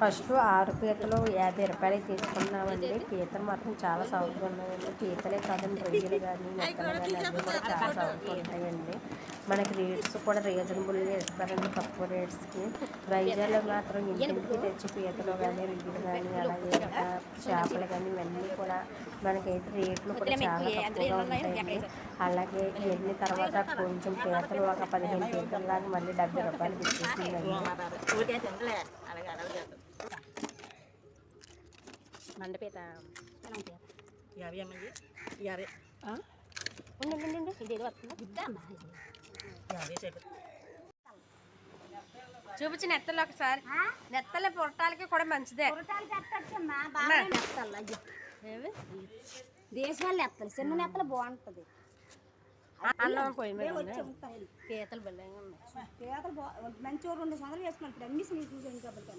First 6 పీతలు 50 రూపాయలకి తీసుకున్నామండి. పీతలు మాత్రం చాలా సౌకర్యంగా ఉన్నాయండి. పీతలే కాదండి, రొయ్యలు కానీ నెత్తలు కానీ అన్నీ కూడా చాలా సౌకర్యంగా ఉంటాయండి. మనకి రేట్స్ కూడా రీజనబుల్గా ఇస్తారండి, తక్కువ రేట్స్కి. వైజాగ్లో మాత్రం ఇంటింటికి తెచ్చి పీతలు కానీ రొయ్యలు కానీ అలాగే చేపలు కానీ ఇవన్నీ కూడా మనకైతే రేట్లు కూడా చాలా తక్కువగా ఉంటాయండి. అలాగే ఇవన్నీ తర్వాత కొంచెం పీతలు ఒక 15 పీతల్లాగా మళ్ళీ 70 రూపాయలకి ఇచ్చేసిందండి. మండపేట ఇదేదో చూపించి నెత్తలు ఒకసారి. నెత్తలు పురటాలకి కూడా మంచిదే. దేశవాళ్ళు నెత్తలు, చిన్న నెత్తలు బాగుంటది. అన్నం పోయి పీతలు బిల్లంగా ఉన్నాయి. పీతలు మంచి 2 సంవత్సరాలు వేసుకుంటారు అన్ని చూసాను కాబట్టి.